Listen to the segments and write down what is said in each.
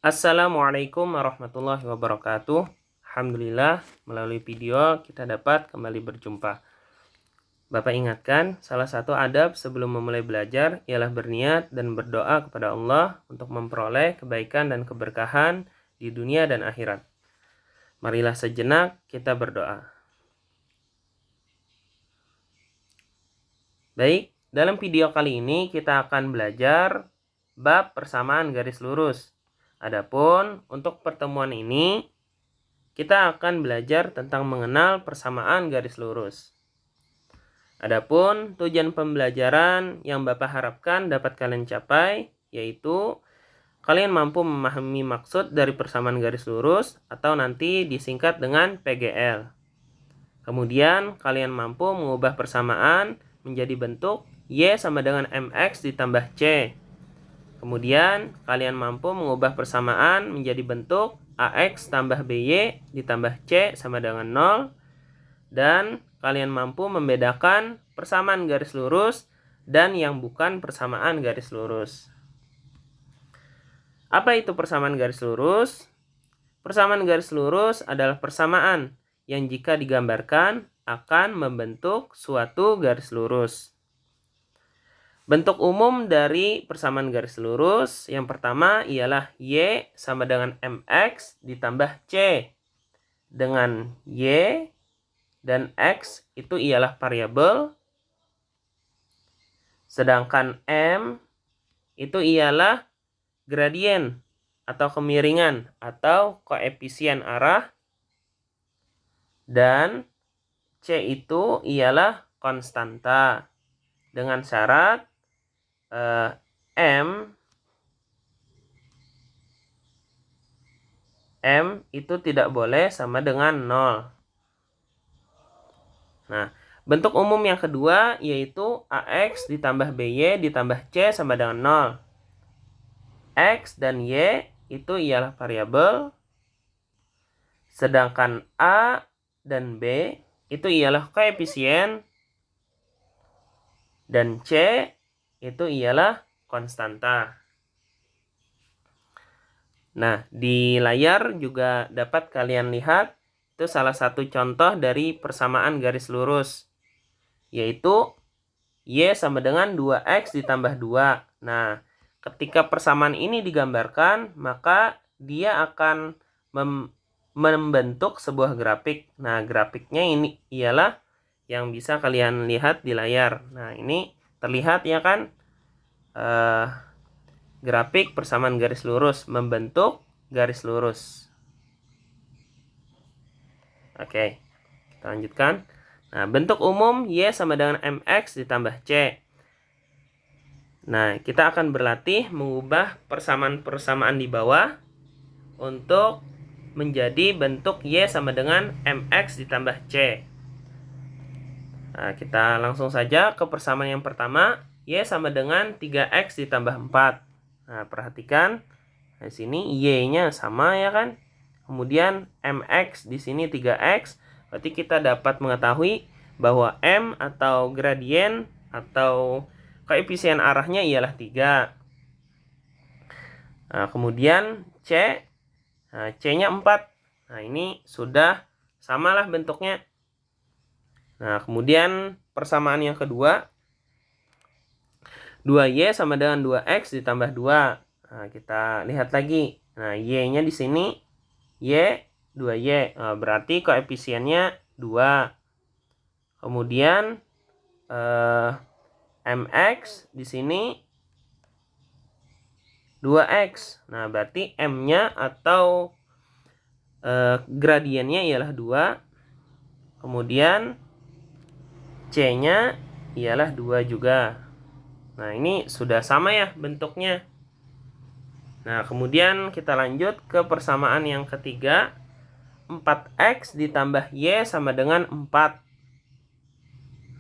Assalamualaikum warahmatullahi wabarakatuh. Alhamdulillah, melalui video kita dapat kembali berjumpa. Bapak ingatkan, salah satu adab sebelum memulai belajar ialah berniat dan berdoa kepada Allah untuk memperoleh kebaikan dan keberkahan di dunia dan akhirat. Marilah sejenak kita berdoa. Baik, dalam video kali ini kita akan belajar bab persamaan garis lurus. Adapun untuk pertemuan ini kita akan belajar tentang mengenal persamaan garis lurus. Adapun tujuan pembelajaran yang Bapak harapkan dapat kalian capai yaitu kalian mampu memahami maksud dari persamaan garis lurus atau nanti disingkat dengan PGL. Kemudian kalian mampu mengubah persamaan menjadi bentuk Y sama dengan MX ditambah C. Kemudian kalian mampu mengubah persamaan menjadi bentuk AX tambah BY ditambah C sama dengan 0. Dan kalian mampu membedakan persamaan garis lurus dan yang bukan persamaan garis lurus. Apa itu persamaan garis lurus? Persamaan garis lurus adalah persamaan yang jika digambarkan akan membentuk suatu garis lurus. Bentuk umum dari persamaan garis lurus yang pertama ialah Y sama dengan MX ditambah C. Dengan Y dan X itu ialah variabel. Sedangkan M itu ialah gradien atau kemiringan atau koefisien arah. Dan C itu ialah konstanta. Dengan syarat M itu tidak boleh sama dengan 0. Nah, bentuk umum yang kedua yaitu AX ditambah BY ditambah C sama dengan 0. X dan Y itu ialah variabel. Sedangkan A dan B itu ialah koefisien. Dan C itu ialah konstanta. Nah, di layar juga dapat kalian lihat itu salah satu contoh dari persamaan garis lurus, yaitu Y sama dengan 2X ditambah 2. Nah, ketika persamaan ini digambarkan, maka dia akan membentuk sebuah grafik. Nah, grafiknya ini ialah yang bisa kalian lihat di layar. Nah, ini terlihat ya kan? Grafik persamaan garis lurus membentuk garis lurus. Oke, kita lanjutkan. Nah, bentuk umum Y sama dengan MX ditambah C. Nah, kita akan berlatih mengubah persamaan-persamaan di bawah untuk menjadi bentuk Y sama dengan MX ditambah C. Nah, kita langsung saja ke persamaan yang pertama. Y sama dengan 3X ditambah 4. Nah, perhatikan. Di sini Y-nya sama ya kan? Kemudian MX di sini 3X. Berarti kita dapat mengetahui bahwa M atau gradien atau koefisien arahnya ialah 3. Nah, kemudian C. Nah, C-nya 4. Nah, ini sudah samalah bentuknya. Nah, kemudian persamaan yang kedua. 2Y sama dengan 2X ditambah 2. Nah, kita lihat lagi. Nah, Y-nya di sini Y 2Y. Nah, berarti koefisiennya 2. Kemudian MX di sini 2X. Nah, berarti M-nya atau gradiennya ialah 2. Kemudian C-nya ialah 2 juga. Nah, ini sudah sama ya bentuknya. Nah, kemudian kita lanjut ke persamaan yang ketiga. 4X ditambah Y sama dengan 4.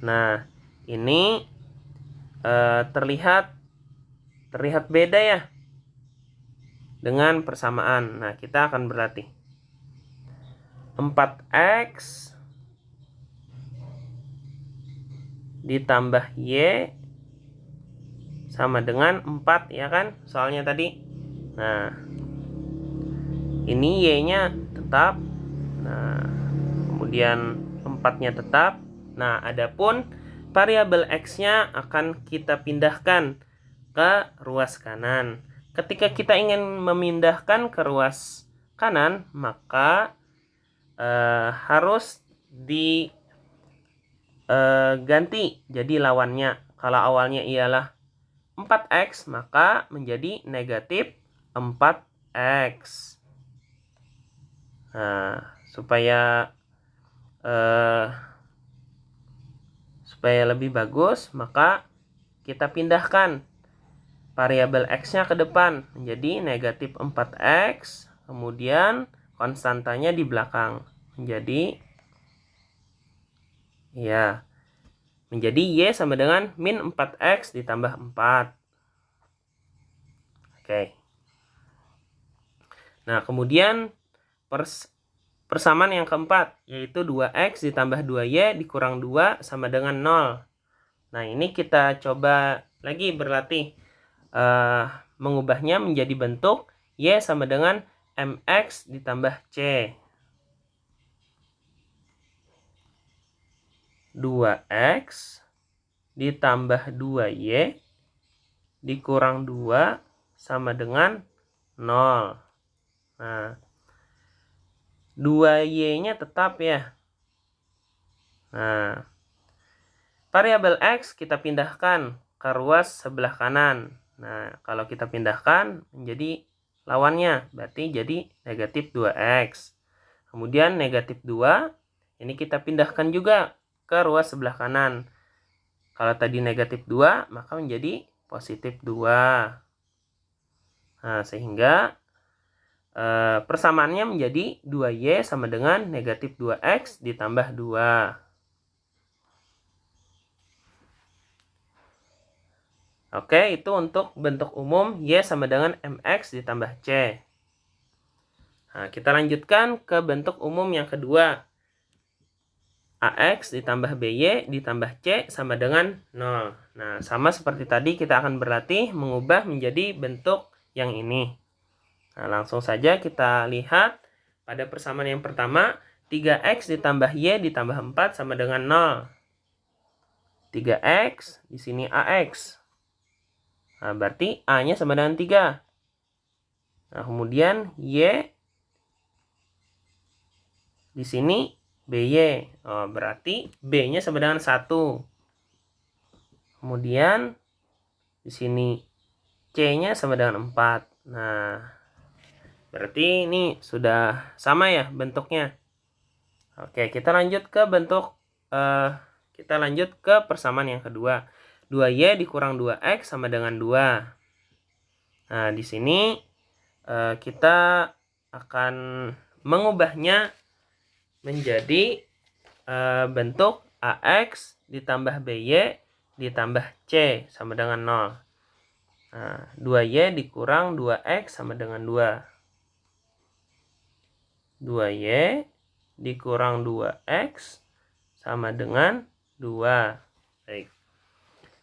Nah, ini terlihat beda ya dengan persamaan. Nah, kita akan berlatih. 4X ditambah Y sama dengan 4 ya kan? Soalnya tadi. Nah, ini Y-nya tetap. Nah, kemudian 4-nya tetap. Nah, adapun variabel X-nya akan kita pindahkan ke ruas kanan. Ketika kita ingin memindahkan ke ruas kanan, maka harus diganti jadi lawannya. Kalau awalnya ialah 4X, maka menjadi negatif 4X. Nah, supaya lebih bagus, maka kita pindahkan variabel X-nya ke depan menjadi negatif 4X, kemudian konstantanya di belakang menjadi Y sama dengan min 4X ditambah 4. Oke. Nah, kemudian persamaan yang keempat, yaitu 2X ditambah 2Y dikurang 2 sama dengan 0. Nah, ini kita coba lagi berlatih mengubahnya menjadi bentuk Y sama dengan MX ditambah C. 2X ditambah 2Y dikurang 2 sama dengan 0. Nah, 2Y-nya tetap ya. Nah, variabel X kita pindahkan ke ruas sebelah kanan. Nah, kalau kita pindahkan menjadi lawannya, berarti jadi negatif 2X. Kemudian negatif 2, ini kita pindahkan juga ke ruas sebelah kanan. Kalau tadi negatif 2, maka menjadi positif 2. Nah, sehingga persamaannya menjadi 2Y sama dengan negatif 2X ditambah 2. Oke, itu untuk bentuk umum Y sama dengan MX ditambah C. Nah, kita lanjutkan ke bentuk umum yang kedua. AX ditambah BY ditambah C sama dengan 0. Nah, sama seperti tadi kita akan berlatih mengubah menjadi bentuk yang ini. Nah, langsung saja kita lihat pada persamaan yang pertama, 3X ditambah Y ditambah 4 sama dengan 0. 3X, di sini AX. Nah, berarti A-nya sama dengan 3. Nah, kemudian Y di sini BY. Oh, berarti B-nya sama dengan 1. Kemudian di sini C-nya sama dengan 4. Nah, berarti ini sudah sama ya bentuknya. Oke, kita lanjut ke persamaan yang kedua. 2Y dikurang 2X sama dengan 2. Nah, di sini kita akan mengubahnya menjadi bentuk AX ditambah BY ditambah C sama dengan 0. Nah, 2Y dikurang 2X sama dengan 2. 2Y dikurang 2X sama dengan 2. Baik.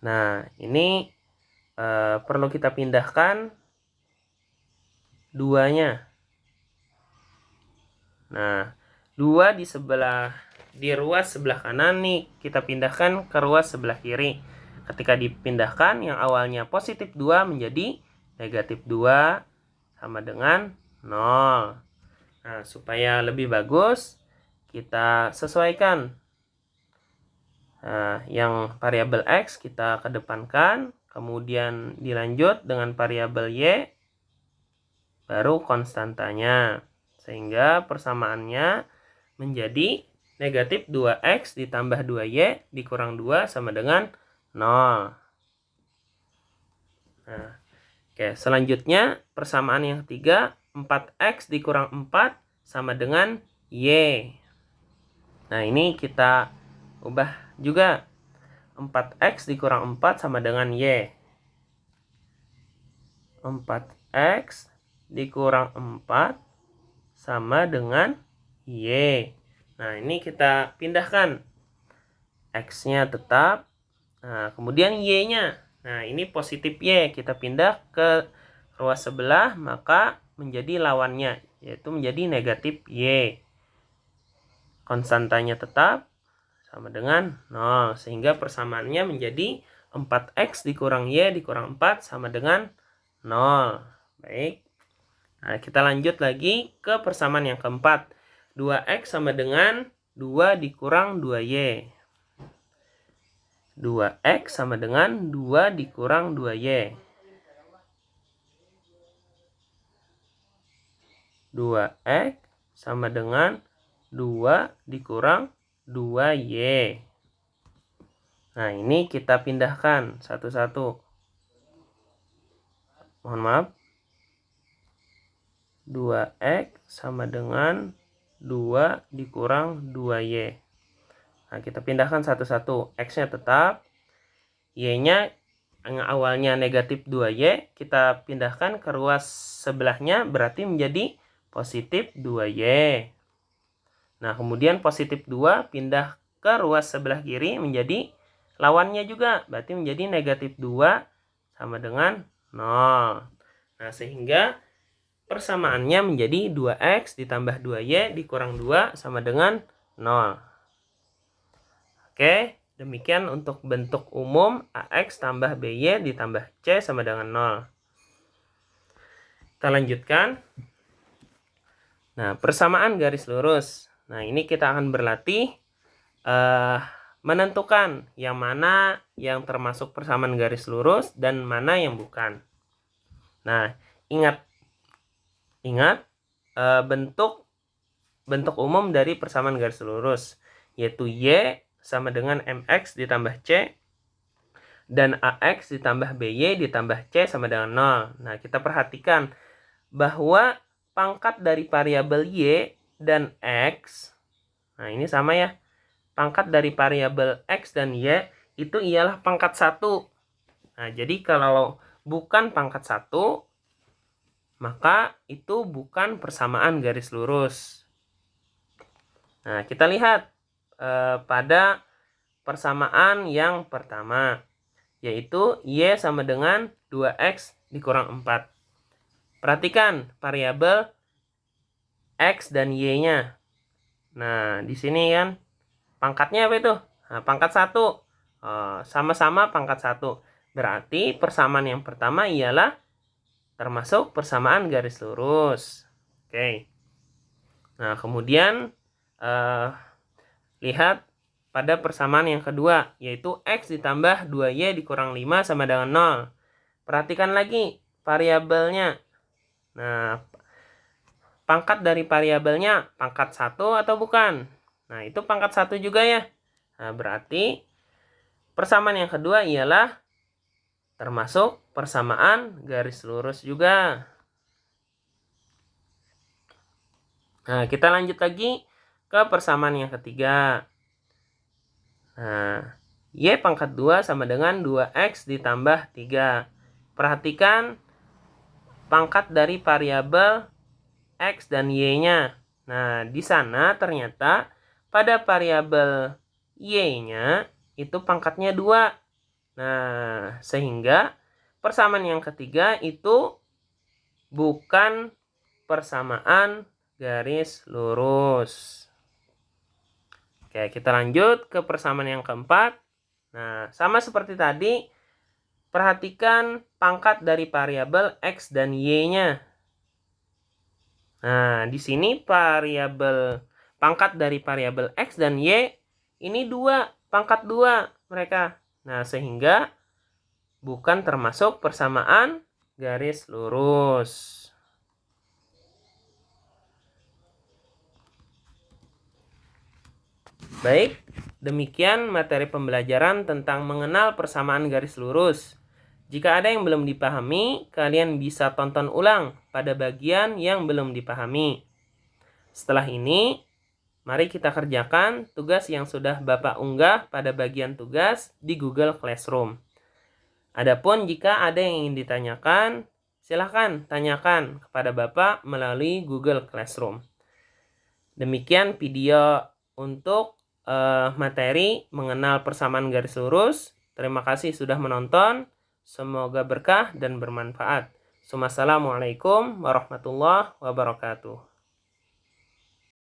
Nah, ini perlu kita pindahkan 2-nya. Nah, 2 di ruas sebelah kanan nih, kita pindahkan ke ruas sebelah kiri. Ketika dipindahkan, yang awalnya positif 2 menjadi negatif 2 sama dengan 0. Nah, supaya lebih bagus, kita sesuaikan. Nah, yang variabel X kita kedepankan, kemudian dilanjut dengan variabel Y, baru konstantanya. Sehingga persamaannya menjadi negatif 2X ditambah 2Y dikurang 2 sama dengan 0. Nah, oke, selanjutnya persamaan yang ketiga, 4X dikurang 4 sama dengan Y. Nah, ini kita ubah juga. 4X dikurang 4 sama dengan Y. 4X dikurang 4 sama dengan Y. Nah, ini kita pindahkan. X-nya tetap. Nah, kemudian Y-nya. Nah, ini positif Y. Kita pindah ke ruas sebelah, maka menjadi lawannya, yaitu menjadi negatif Y. Konstantanya tetap sama dengan 0, sehingga persamaannya menjadi 4X dikurang Y dikurang 4 sama dengan 0. Baik. Nah, kita lanjut lagi ke persamaan yang keempat. 2X sama dengan 2 dikurang 2Y. 2X sama dengan 2 dikurang 2Y. 2X sama dengan 2 dikurang 2Y. Nah, ini kita pindahkan satu-satu. Mohon maaf. 2X sama dengan 2 dikurang 2Y. Nah, kita pindahkan satu-satu. X-nya tetap. Y-nya yang awalnya negatif 2Y, kita pindahkan ke ruas sebelahnya, berarti menjadi positif 2Y. Nah, kemudian positif 2 pindah ke ruas sebelah kiri menjadi lawannya juga, berarti menjadi negatif 2 sama dengan 0. Nah, sehingga persamaannya menjadi 2X ditambah 2Y dikurang 2 sama dengan 0. Oke, demikian untuk bentuk umum AX tambah BY ditambah C sama dengan 0. Kita lanjutkan. Nah, persamaan garis lurus. Nah, ini kita akan berlatih menentukan yang mana yang termasuk persamaan garis lurus dan mana yang bukan. Nah, ingat bentuk umum dari persamaan garis lurus, yaitu Y sama dengan MX ditambah C dan AX ditambah BY ditambah C sama dengan 0. Nah, kita perhatikan bahwa pangkat dari variabel Y dan X, nah ini sama ya, pangkat dari variabel X dan Y itu ialah pangkat 1. Nah, jadi kalau bukan pangkat 1, maka itu bukan persamaan garis lurus. Nah, kita lihat pada persamaan yang pertama, yaitu Y sama dengan 2X dikurang 4. Perhatikan variabel X dan Y-nya. Nah, di sini kan pangkatnya apa itu? Nah, pangkat 1. Sama-sama pangkat 1. Berarti persamaan yang pertama ialah termasuk persamaan garis lurus. Oke. Nah, kemudian lihat pada persamaan yang kedua, yaitu X ditambah 2Y dikurang 5 sama dengan 0. Perhatikan lagi variabelnya. Nah, pangkat dari variabelnya pangkat 1 atau bukan? Nah, itu pangkat 1 juga ya. Nah, berarti persamaan yang kedua ialah termasuk persamaan garis lurus juga. Nah, kita lanjut lagi ke persamaan yang ketiga. Nah, Y pangkat 2 sama dengan 2X ditambah 3. Perhatikan pangkat dari variabel X dan Y-nya. Nah, di sana ternyata pada variabel Y-nya itu pangkatnya 2. Nah, sehingga persamaan yang ketiga itu bukan persamaan garis lurus. Oke, kita lanjut ke persamaan yang keempat. Nah, sama seperti tadi, perhatikan pangkat dari variabel X dan Y-nya. Nah, di sini pangkat dari variabel X dan Y ini 2, pangkat 2 mereka. Nah, sehingga bukan termasuk persamaan garis lurus. Baik, demikian materi pembelajaran tentang mengenal persamaan garis lurus. Jika ada yang belum dipahami, kalian bisa tonton ulang pada bagian yang belum dipahami. Setelah ini, mari kita kerjakan tugas yang sudah Bapak unggah pada bagian tugas di Google Classroom. Adapun jika ada yang ingin ditanyakan, silahkan tanyakan kepada Bapak melalui Google Classroom. Demikian video untuk materi mengenal persamaan garis lurus. Terima kasih sudah menonton. Semoga berkah dan bermanfaat. Assalamualaikum warahmatullahi wabarakatuh.